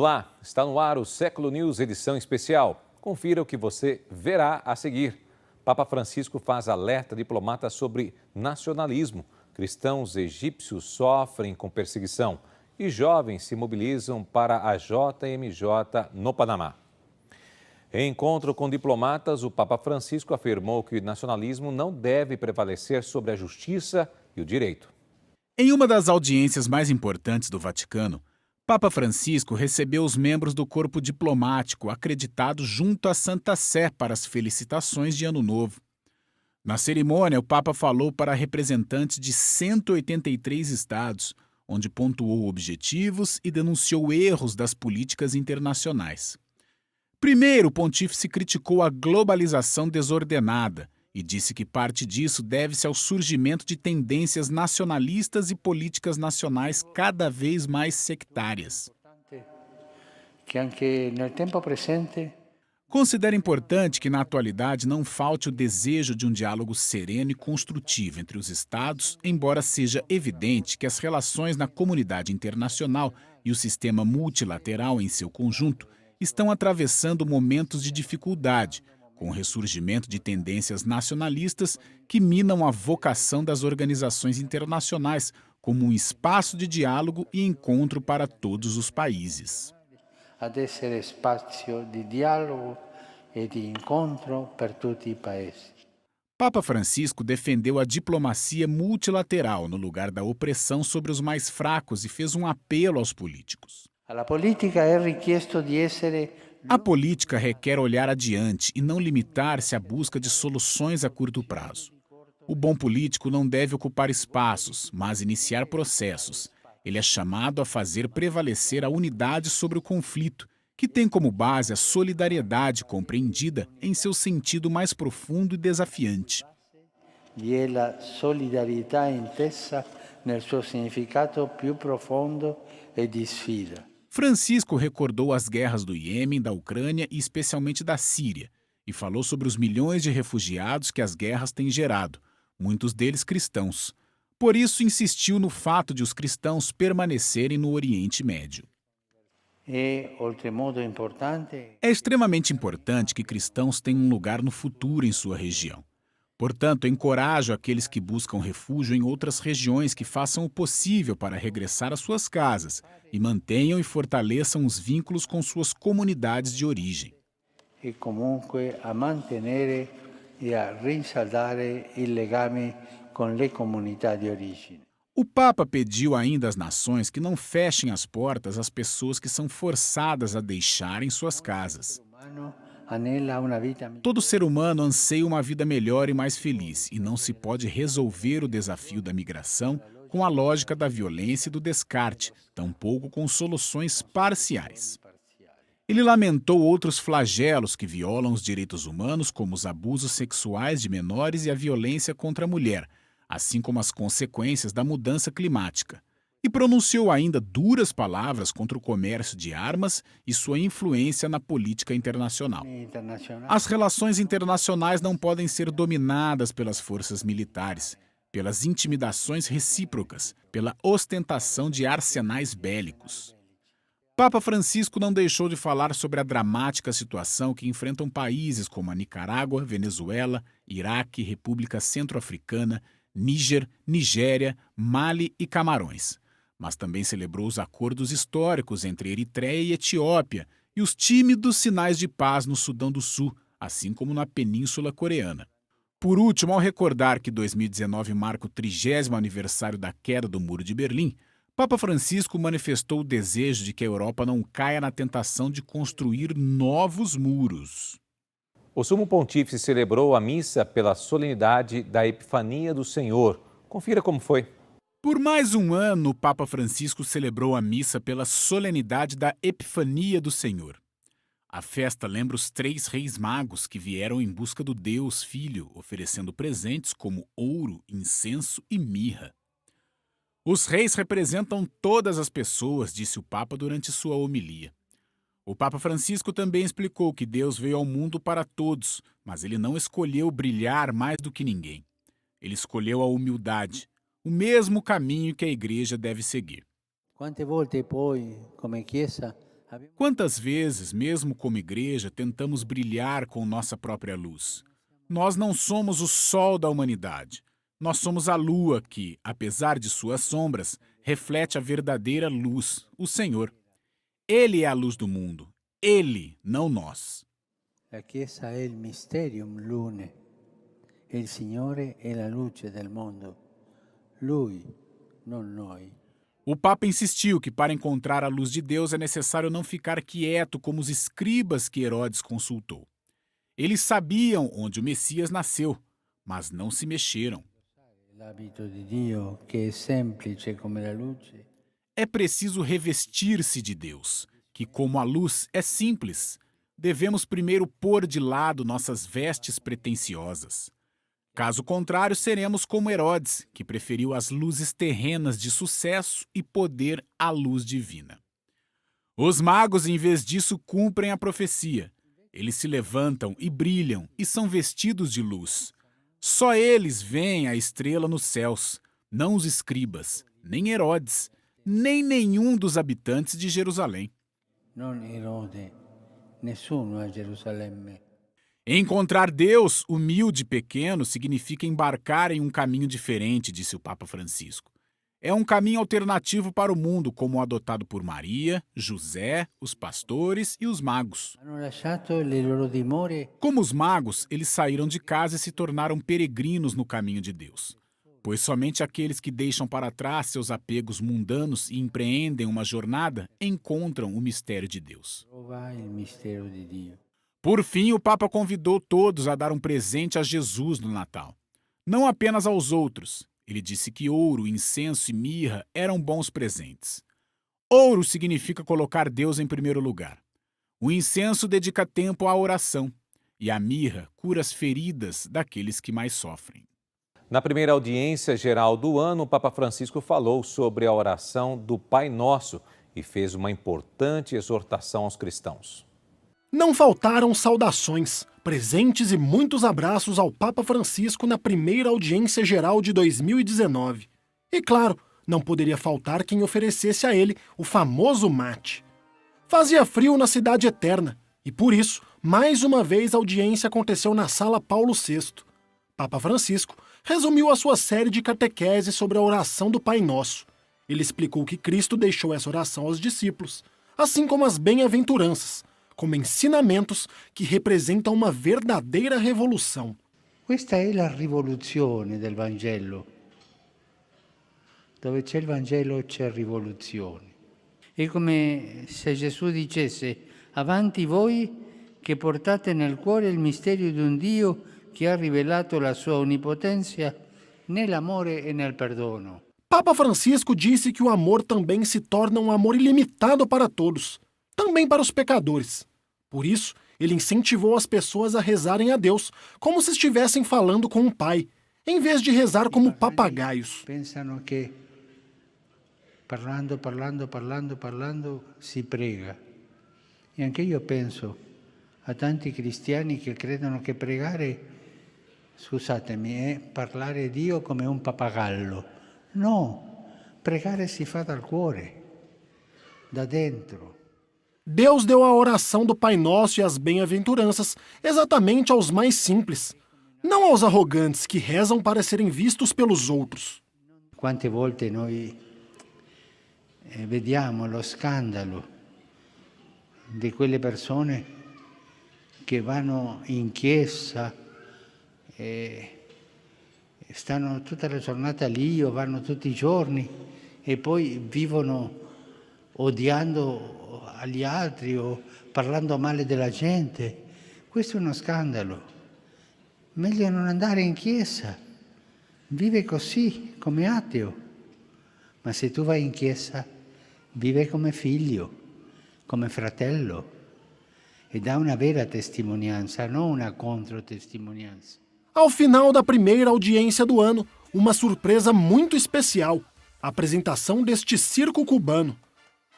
Olá, está no ar o Século News edição especial. Confira o que você verá a seguir. Papa Francisco faz alerta a diplomatas sobre nacionalismo. Cristãos egípcios sofrem com perseguição e jovens se mobilizam para a JMJ no Panamá. Em encontro com diplomatas, o Papa Francisco afirmou que o nacionalismo não deve prevalecer sobre a justiça e o direito. Em uma das audiências mais importantes do Vaticano, Papa Francisco recebeu os membros do corpo diplomático acreditado junto à Santa Sé para as felicitações de Ano Novo. Na cerimônia, o Papa falou para representantes de 183 estados, onde pontuou objetivos e denunciou erros das políticas internacionais. Primeiro, o pontífice criticou a globalização desordenada e disse que parte disso deve-se ao surgimento de tendências nacionalistas e políticas nacionais cada vez mais sectárias. Considera importante que na atualidade não falte o desejo de um diálogo sereno e construtivo entre os Estados, embora seja evidente que as relações na comunidade internacional e o sistema multilateral em seu conjunto estão atravessando momentos de dificuldade, com o ressurgimento de tendências nacionalistas que minam a vocação das organizações internacionais como um espaço de diálogo e encontro para todos os países. Ad essere spazio di dialogo e di incontro per tutti i paesi. Papa Francisco defendeu a diplomacia multilateral no lugar da opressão sobre os mais fracos e fez um apelo aos políticos. Alla politica è richiesto di essere A política requer olhar adiante e não limitar-se à busca de soluções a curto prazo. O bom político não deve ocupar espaços, mas iniciar processos. Ele é chamado a fazer prevalecer a unidade sobre o conflito, que tem como base a solidariedade compreendida em seu sentido mais profundo e desafiante. e la solidarietà intesa nel suo significato più profondo e di sfida. Francisco recordou as guerras do Iêmen, da Ucrânia e especialmente da Síria, e falou sobre os milhões de refugiados que as guerras têm gerado, muitos deles cristãos. Por isso, insistiu no fato de os cristãos permanecerem no Oriente Médio. É oltremodo importante É extremamente importante que cristãos tenham um lugar no futuro em sua região. Portanto, encorajo aqueles que buscam refúgio em outras regiões que façam o possível para regressar às suas casas e mantenham e fortaleçam os vínculos com suas comunidades de origem. e comunque a mantenere e a rinsaldare il legame con le comunità di origine. O Papa pediu ainda às nações que não fechem as portas às pessoas que são forçadas a deixarem suas casas. Anela una vita Todo ser humano anseia uma vida melhor e mais feliz, e não se pode resolver o desafio da migração com a lógica da violência e do descarte, tampouco com soluções parciais. Ele lamentou outros flagelos que violam os direitos humanos, como os abusos sexuais de menores e a violência contra a mulher, assim como as consequências da mudança climática. E pronunciou ainda duras palavras contra o comércio de armas e sua influência na política internacional. internazionale. As relações internacionais não podem ser dominadas pelas forças militares, pelas intimidações recíprocas, pela ostentação de arsenais bélicos. Papa Francisco não deixou de falar sobre a dramática situação que enfrentam países como a Nicarágua, Venezuela, Iraque, República Centro-Africana, Níger, Nigéria, Mali e Camarões. Mas também celebrou os acordos históricos entre Eritreia e Etiópia e os tímidos sinais de paz no Sudão do Sul, assim como na Península Coreana. Por último, ao recordar que 2019 marca o 30º aniversário da queda do Muro de Berlim, Papa Francisco manifestou o desejo de que a Europa não caia na tentação de construir novos muros. O Sumo Pontífice celebrou a missa pela solenidade da Epifania do Senhor. Confira como foi. Por mais um ano, o Papa Francisco celebrou a missa pela solenidade da Epifania do Senhor. A festa lembra os 3 reis magos que vieram em busca do Deus Filho, oferecendo presentes como ouro, incenso e mirra. Os reis representam todas as pessoas, disse o Papa durante sua homilia. O Papa Francisco também explicou que Deus veio ao mundo para todos, mas ele não escolheu brilhar mais do que ninguém. Ele escolheu a humildade, o mesmo caminho que a Igreja deve seguir. Quante volte poi, come Chiesa, Quantas vezes, mesmo como igreja, tentamos brilhar com nossa própria luz? Nós não somos o sol da humanidade. Nós somos a lua que, apesar de suas sombras, reflete a verdadeira luz, o Senhor. Ele é a luz do mundo. Ele, não nós. La Chiesa è il mysterium lune. Il Signore è la luce del mondo. Lui, non noi. O Papa insistiu que para encontrar a luz de Deus é necessário não ficar quieto como os escribas que Herodes consultou. Eles sabiam onde o Messias nasceu, mas não se mexeram. L'abito di Dio che è semplice come la luce. É preciso revestir-se de Deus, que como a luz é simples, devemos primeiro pôr de lado nossas vestes pretensiosas. Caso contrário, seremos como Herodes, que preferiu as luzes terrenas de sucesso e poder à luz divina. Os magos, em vez disso, cumprem a profecia. Eles se levantam e brilham e são vestidos de luz. Só eles veem a estrela nos céus, não os escribas, nem Herodes, nem nenhum dos habitantes de Jerusalém. Non Erode, nessuno a Gerusalemme. Encontrar Deus, humilde e pequeno, significa embarcar em um caminho diferente, disse o Papa Francisco. É um caminho alternativo para o mundo, como o adotado por Maria, José, os pastores e os magos. Hanno lasciato le loro dimore. Como os magos, eles saíram de casa e se tornaram peregrinos no caminho de Deus. Pois somente aqueles que deixam para trás seus apegos mundanos e empreendem uma jornada encontram o mistério de Deus. Trova il mistero di Dio. Por fim, o Papa convidou todos a dar um presente a Jesus no Natal. Não apenas aos outros. Ele disse que ouro, incenso e mirra eram bons presentes. Ouro significa colocar Deus em primeiro lugar. O incenso dedica tempo à oração. E a mirra cura as feridas daqueles que mais sofrem. Na primeira audiência geral do ano, o Papa Francisco falou sobre a oração do Pai Nosso e fez uma importante exortação aos cristãos. Não faltaram saudações, presentes e muitos abraços ao Papa Francisco na primeira audiência geral de 2019. E claro, não poderia faltar quem oferecesse a ele o famoso mate. Fazia frio na Cidade Eterna e, por isso, mais uma vez a audiência aconteceu na Sala Paulo VI. Papa Francisco resumiu a sua série de catequese sobre a oração do Pai Nosso. Ele explicou que Cristo deixou essa oração aos discípulos, assim como as bem-aventuranças, como ensinamentos que representam uma verdadeira revolução. Questa è la rivoluzione del Vangelo. Dove c'è il Vangelo c'è rivoluzione. È come se Gesù dicesse: avanti voi che portate nel cuore il mistero di un Dio che ha rivelato la sua onnipotenza nell'amore e nel perdono. Papa Francisco disse que o amor também se torna um amor ilimitado para todos, também para os pecadores. Por isso, ele incentivou as pessoas a rezarem a Deus como se estivessem falando com um pai, em vez de rezar como papagaios. Pensano che parlando si prega. E anche io penso a tanti cristiani che credono che pregare, scusatemi, è parlare Dio come un pappagallo. No, pregare si fa dal cuore, da dentro. Deus deu a oração do Pai Nosso e as bem-aventuranças exatamente aos mais simples, não aos arrogantes que rezam para serem vistos pelos outros. Quante volte noi vediamo lo scandalo di quelle persone che vanno in chiesa e stanno tutta la giornata lì o vanno tutti i giorni e poi vivono odiando agli altri o parlando male della gente. Questo è uno scandalo. Meglio non andare in chiesa. Vive così, come ateo. Ma se tu vai in chiesa, vive come figlio, come fratello e dà una vera testimonianza, non una controtestimonianza. Ao final da primeira audiência do ano, uma surpresa muito especial: a apresentação deste circo cubano.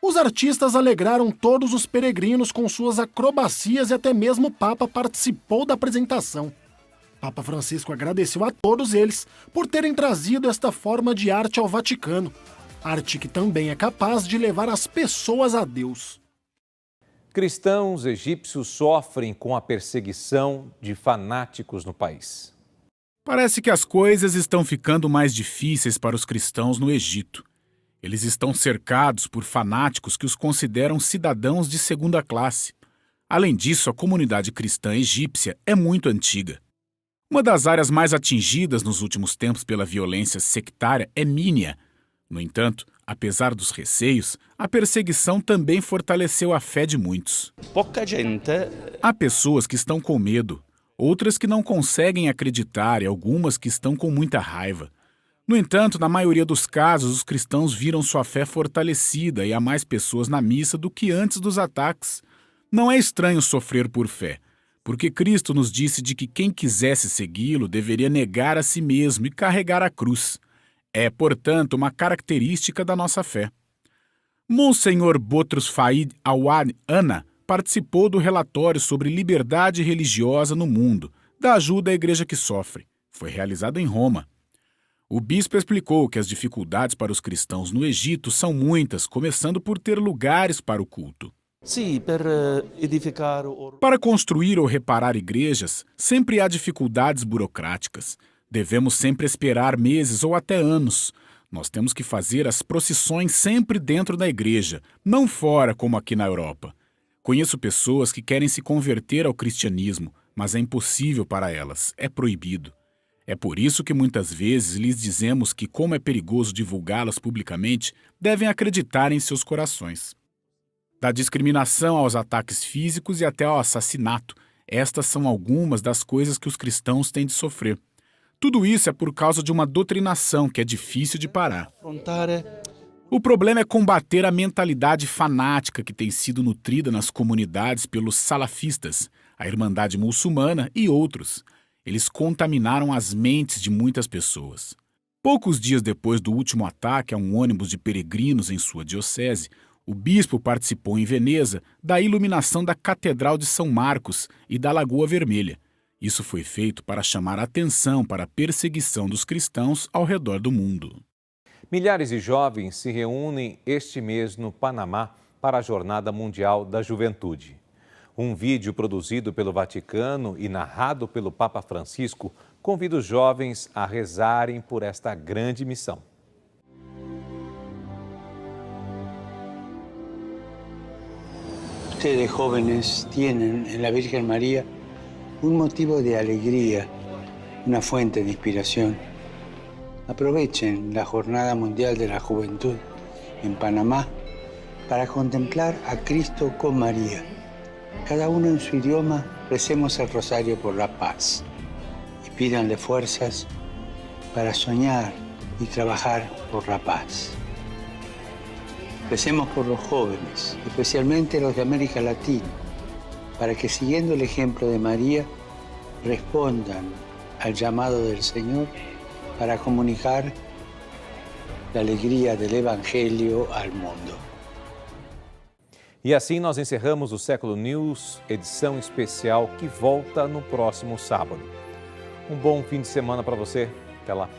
Os artistas alegraram todos os peregrinos com suas acrobacias e até mesmo o Papa participou da apresentação. Papa Francisco agradeceu a todos eles por terem trazido esta forma de arte ao Vaticano, arte que também é capaz de levar as pessoas a Deus. Cristãos egípcios sofrem com a perseguição de fanáticos no país. Parece que as coisas estão ficando mais difíceis para os cristãos no Egito. Eles estão cercados por fanáticos que os consideram cidadãos de segunda classe. Além disso, a comunidade cristã egípcia é muito antiga. Uma das áreas mais atingidas nos últimos tempos pela violência sectária é Mínia. No entanto, apesar dos receios, a perseguição também fortaleceu a fé de muitos. Há pessoas que estão com medo, outras que não conseguem acreditar e algumas que estão com muita raiva. No entanto, na maioria dos casos, os cristãos viram sua fé fortalecida e há mais pessoas na missa do que antes dos ataques. Não é estranho sofrer por fé, porque Cristo nos disse de que quem quisesse segui-lo deveria negar a si mesmo e carregar a cruz. É, portanto, uma característica da nossa fé. Monsenhor Boutros Faid Awad Anna participou do relatório sobre liberdade religiosa no mundo, da ajuda à igreja que sofre. Foi realizado em Roma. O bispo explicou que as dificuldades para os cristãos no Egito são muitas, começando por ter lugares para o culto. Para construir ou reparar igrejas, sempre há dificuldades burocráticas. Devemos sempre esperar meses ou até anos. Nós temos que fazer as procissões sempre dentro da igreja, não fora como aqui na Europa. Conheço pessoas que querem se converter ao cristianismo, mas é impossível para elas, é proibido. É por isso que muitas vezes lhes dizemos que, como é perigoso divulgá-las publicamente, devem acreditar em seus corações. Da discriminação aos ataques físicos e até ao assassinato, estas são algumas das coisas que os cristãos têm de sofrer. Tudo isso é por causa de uma doutrinação que é difícil de parar. O problema é combater a mentalidade fanática que tem sido nutrida nas comunidades pelos salafistas, a Irmandade Muçulmana e outros. Eles contaminaram as mentes de muitas pessoas. Poucos dias depois do último ataque a um ônibus de peregrinos em sua diocese, o bispo participou em Veneza da iluminação da Catedral de São Marcos e da Lagoa Vermelha. Isso foi feito para chamar a atenção para a perseguição dos cristãos ao redor do mundo. Milhares de jovens se reúnem este mês no Panamá para a Jornada Mundial da Juventude. Um vídeo produzido pelo Vaticano e narrado pelo Papa Francisco convida os jovens a rezarem por esta grande missão. Ustedes jóvenes tienen en la Virgen María un motivo de alegría, una fuente de inspiración. Aprovechen la Jornada Mundial de la Juventud en Panamá para contemplar a Cristo con María. Cada uno en su idioma recemos el rosario por la paz y pídanle fuerzas para soñar y trabajar por la paz. Recemos por los jóvenes, especialmente los de América Latina, para que siguiendo el ejemplo de María respondan al llamado del Señor para comunicar la alegría del Evangelio al mundo. E assim nós encerramos o Século News, edição especial que volta no próximo sábado. Um bom fim de semana para você. Até lá.